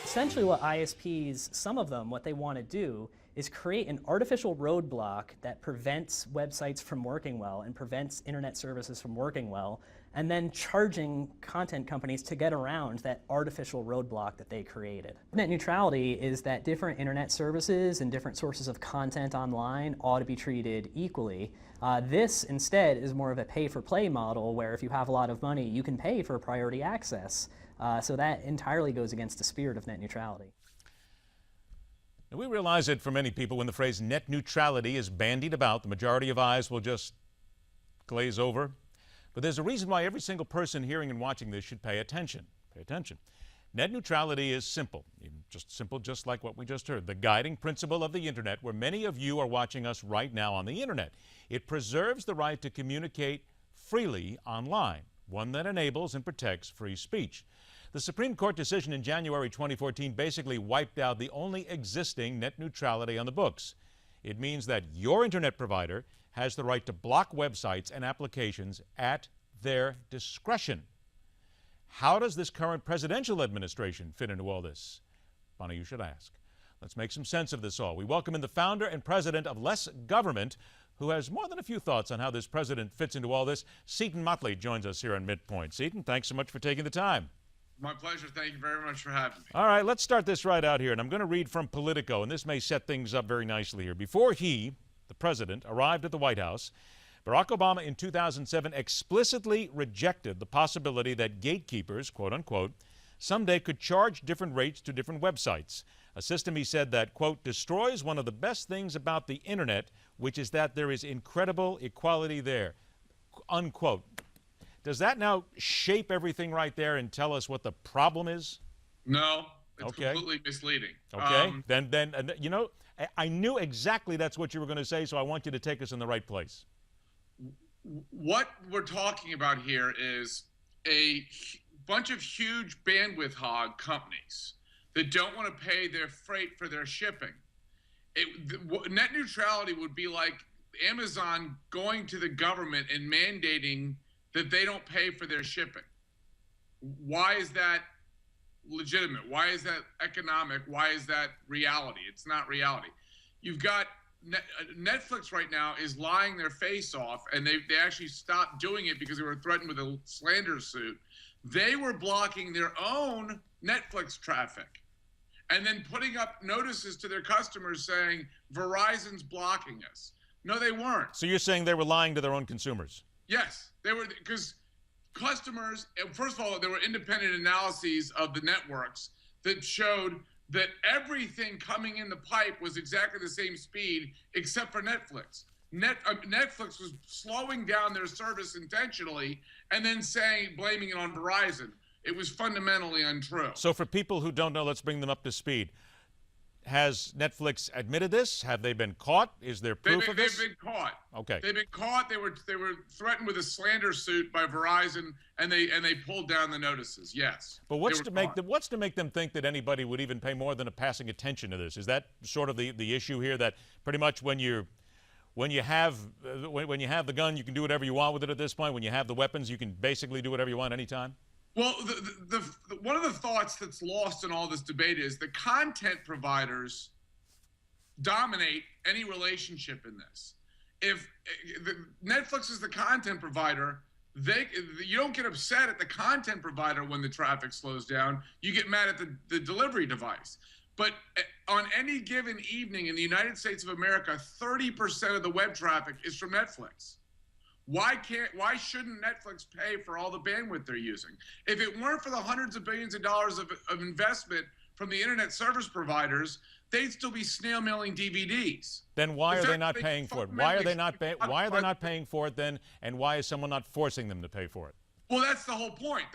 Essentially what ISPs, some of them, what they want to do is create an artificial roadblock that prevents websites from working well and prevents internet services from working well, and then charging content companies to get around that artificial roadblock that they created. Net neutrality is that different internet services and different sources of content online ought to be treated equally. This instead is more of a pay-for-play model where if you have a lot of money, you can pay for priority access. So that entirely goes against the spirit of net neutrality. Now, we realize that for many people, when the phrase net neutrality is bandied about, the majority of eyes will just glaze over. But there's a reason why every single person hearing and watching this should pay attention. Pay attention. Net neutrality is simple, just like what we just heard. The guiding principle of the internet, where many of you are watching us right now on the internet. It preserves the right to communicate freely online, one that enables and protects free speech. The Supreme Court decision in January 2014 basically wiped out the only existing net neutrality on the books. It means that your internet provider has the right to block websites and applications at their discretion. How does this current presidential administration fit into all this? Funny you should ask. Let's make some sense of this all. We welcome in the founder and president of Less Government, who has more than a few thoughts on how this president fits into all this. Seton Motley joins us here on Midpoint. Seton, thanks so much for taking the time. My pleasure. Thank you very much for having me. All right, let's start this right out here, and I'm going to read from Politico, and this may set things up very nicely here. Before he, the president, arrived at the White House, Barack Obama in 2007 explicitly rejected the possibility that gatekeepers, quote unquote, someday could charge different rates to different websites. A system, he said, that, quote, destroys one of the best things about the internet, which is that there is incredible equality there, unquote. Does that now shape everything right there and tell us what the problem is? No, it's completely misleading. Okay, then you know, I knew exactly that's what you were going to say, so I want you to take us in the right place. What we're talking about here is a bunch of huge bandwidth hog companies that don't want to pay their freight for their shipping. Net neutrality would be like Amazon going to the government and mandating that they don't pay for their shipping. Why is that legitimate? Why is that economic? Why is that reality? It's not reality. You've got Netflix right now is lying their face off, and they actually stopped doing it because they were threatened with a slander suit. They were blocking their own Netflix traffic and then putting up notices to their customers saying, Verizon's blocking us. No, they weren't. So you're saying they were lying to their own consumers? Yes, they were, because customers, first of all, there were independent analyses of the networks that showed that everything coming in the pipe was exactly the same speed except for Netflix. Netflix was slowing down their service intentionally and then blaming it on Verizon. It was fundamentally untrue. So for people who don't know, let's bring them up to speed. Has Netflix admitted this? Have they been caught? Is there proof of this? They've been caught. Okay. They've been caught. They were threatened with a slander suit by Verizon, and they pulled down the notices. Yes. But what's to make them think that anybody would even pay more than a passing attention to this? Is that sort of the issue here, that pretty much when you have the gun, you can do whatever you want with it at this point? When you have the weapons, you can basically do whatever you want anytime? Well, one of the thoughts that's lost in all this debate is the content providers dominate any relationship in this. If Netflix is the content provider, you don't get upset at the content provider when the traffic slows down. You get mad at the delivery device. But on any given evening in the United States of America, 30% of the web traffic is from Netflix. Why shouldn't Netflix pay for all the bandwidth they're using? If it weren't for the hundreds of billions of dollars of investment from the internet service providers, they'd still be snail mailing DVDs. Then why are they not paying for it? Why are they not paying for it then? And why is someone not forcing them to pay for it? Well, that's the whole point.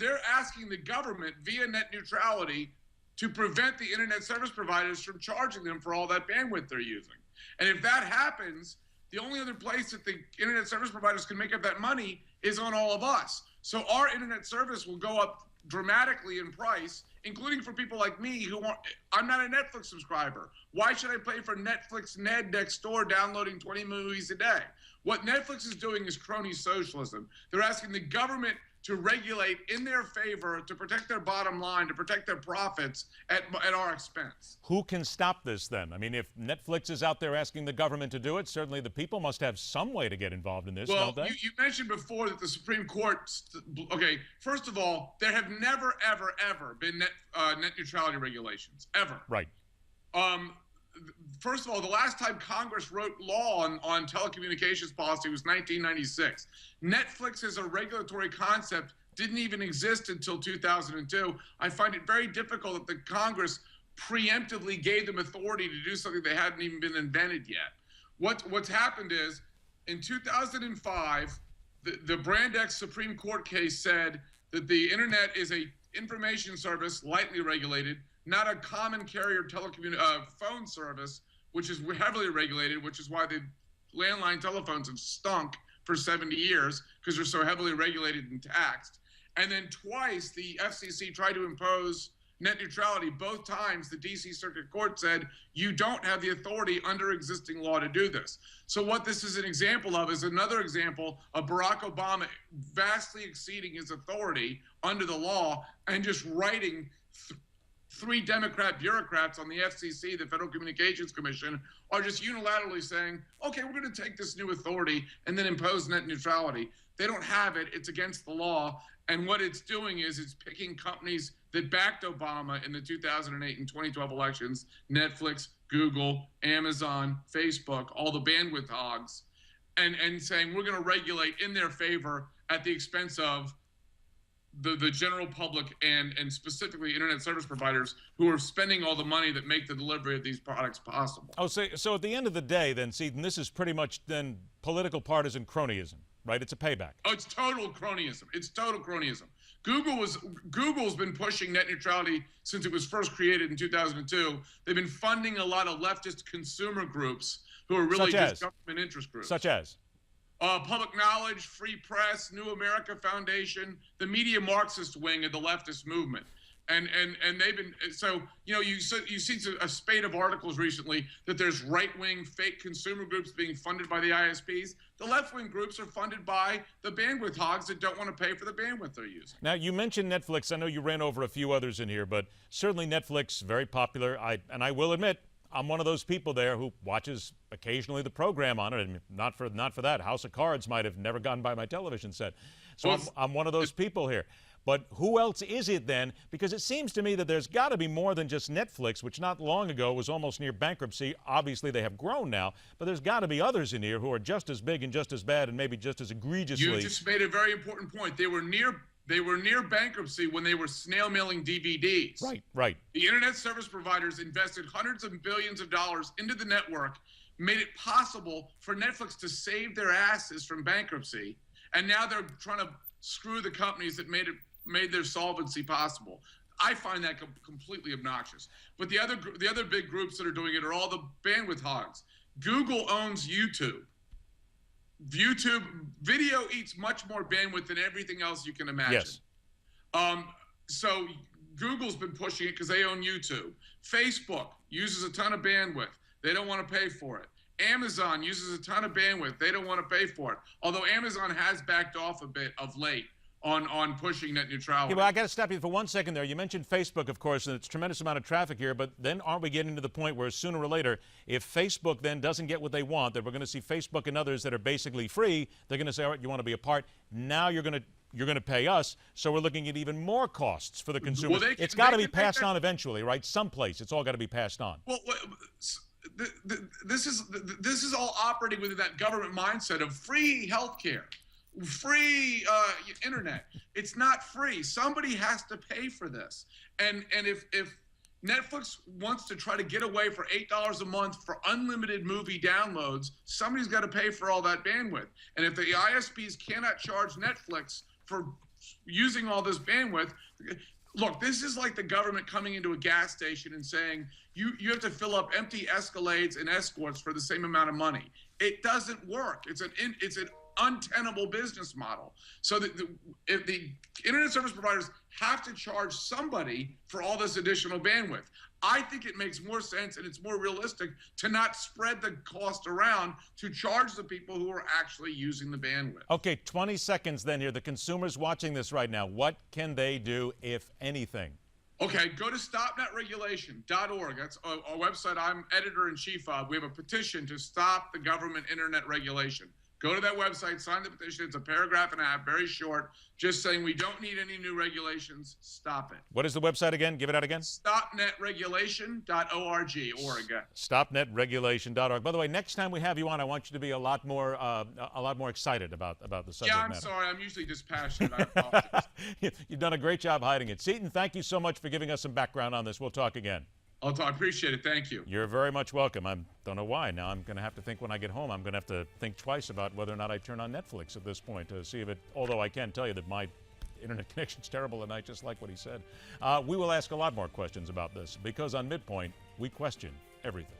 They're asking the government via net neutrality to prevent the internet service providers from charging them for all that bandwidth they're using. And if that happens, the only other place that the internet service providers can make up that money is on all of us. So our internet service will go up dramatically in price, including for people like me I'm not a Netflix subscriber. Why should I pay for Netflix Ned next door downloading 20 movies a day? What Netflix is doing is crony socialism. They're asking the government to regulate in their favor, to protect their bottom line, to protect their profits at our expense. Who can stop this then? I mean, if Netflix is out there asking the government to do it, certainly the people must have some way to get involved in this, well, don't they? You mentioned before that the Supreme Court, okay, first of all, there have never, ever been net neutrality regulations, ever. Right. First of all, the last time Congress wrote law on telecommunications policy was 1996. Netflix as a regulatory concept didn't even exist until 2002. I find it very difficult that the Congress preemptively gave them authority to do something that hadn't even been invented yet. What's happened is, in 2005, the Brand X Supreme Court case said that the internet is a information service lightly regulated, not a common carrier phone service, which is heavily regulated, which is why the landline telephones have stunk for 70 years, because they're so heavily regulated and taxed. And then twice the FCC tried to impose net neutrality. Both times the DC Circuit Court said, you don't have the authority under existing law to do this. So what this is an example of is another example of Barack Obama vastly exceeding his authority under the law and just writing three Democrat bureaucrats on the FCC, the Federal Communications Commission, are just unilaterally saying, okay, we're going to take this new authority and then impose net neutrality. They don't have it. It's against the law. And what it's doing is it's picking companies that backed Obama in the 2008 and 2012 elections, Netflix, Google, Amazon, Facebook, all the bandwidth hogs, and saying we're going to regulate in their favor at the expense of the general public and specifically internet service providers who are spending all the money that make the delivery of these products possible. Oh, so at the end of the day, then, Seton, this is pretty much then political partisan cronyism, right? It's a payback. Oh, it's total cronyism. It's total cronyism. Google's been pushing net neutrality since it was first created in 2002. They've been funding a lot of leftist consumer groups who are really just government interest groups. Such as? Public Knowledge, Free Press, New America Foundation, the media Marxist wing of the leftist movement. And they've been, so, you see a spate of articles recently that there's right-wing fake consumer groups being funded by the ISPs. The left-wing groups are funded by the bandwidth hogs that don't want to pay for the bandwidth they're using. Now, you mentioned Netflix. I know you ran over a few others in here, but certainly Netflix, very popular. And I will admit, I'm one of those people there who watches occasionally the program on it, and not for that. House of Cards might have never gone by my television set. So well, I'm one of those people here. But who else is it then? Because it seems to me that there's got to be more than just Netflix, which not long ago was almost near bankruptcy. Obviously, they have grown now, but there's got to be others in here who are just as big and just as bad and maybe just as egregiously. You just made a very important point. They were near bankruptcy when they were snail mailing DVDs. Right. The internet service providers invested hundreds of billions of dollars into the network, made it possible for Netflix to save their asses from bankruptcy, and now they're trying to screw the companies that made their solvency possible. I find that completely obnoxious. But the other big groups that are doing it are all the bandwidth hogs. Google owns YouTube. YouTube video eats much more bandwidth than everything else you can imagine. Yes. So Google's been pushing it because they own YouTube. Facebook uses a ton of bandwidth. They don't want to pay for it. Amazon uses a ton of bandwidth. They don't want to pay for it. Although Amazon has backed off a bit of late on pushing net neutrality. Yeah, well, I got to stop you for 1 second there. You mentioned Facebook, of course, and it's a tremendous amount of traffic here, but then aren't we getting to the point where sooner or later, if Facebook then doesn't get what they want, that we're going to see Facebook and others that are basically free, they're going to say, all right, you want to be a part, now you're going to pay us, so we're looking at even more costs for the consumer. Well, it's got to be passed on eventually, right? Someplace, it's all got to be passed on. Well, this is all operating within that government mindset of free healthcare. Free internet. It's not free. Somebody has to pay for this. And if Netflix wants to try to get away for $8 a month for unlimited movie downloads, somebody's got to pay for all that bandwidth. And if the ISPs cannot charge Netflix for using all this bandwidth, look, this is like the government coming into a gas station and saying, you have to fill up empty Escalades and Escorts for the same amount of money. It doesn't work. It's an untenable business model. So that if the internet service providers have to charge somebody for all this additional bandwidth, I think it makes more sense and it's more realistic to not spread the cost around, to charge the people who are actually using the bandwidth. Okay, 20 seconds then here. The consumers watching this right now, what can they do, if anything? Okay, go to stopnetregulation.org. That's our website I'm editor-in-chief of. We have a petition to stop the government internet regulation. Go to that website, sign the petition. It's a paragraph and a half, very short, just saying we don't need any new regulations. Stop it. What is the website again? Give it out again. Stopnetregulation.org. Stopnetregulation.org. By the way, next time we have you on, I want you to be a lot more excited about the subject matter. Yeah, I'm sorry. I'm usually dispassionate. I apologize. You've done a great job hiding it. Seton, thank you so much for giving us some background on this. We'll talk again. I appreciate it. Thank you. You're very much welcome. I don't know why. Now I'm going to have to think when I get home. I'm going to have to think twice about whether or not I turn on Netflix at this point to see if it, although I can tell you that my internet connection's terrible and I just like what he said. We will ask a lot more questions about this because on Midpoint, we question everything.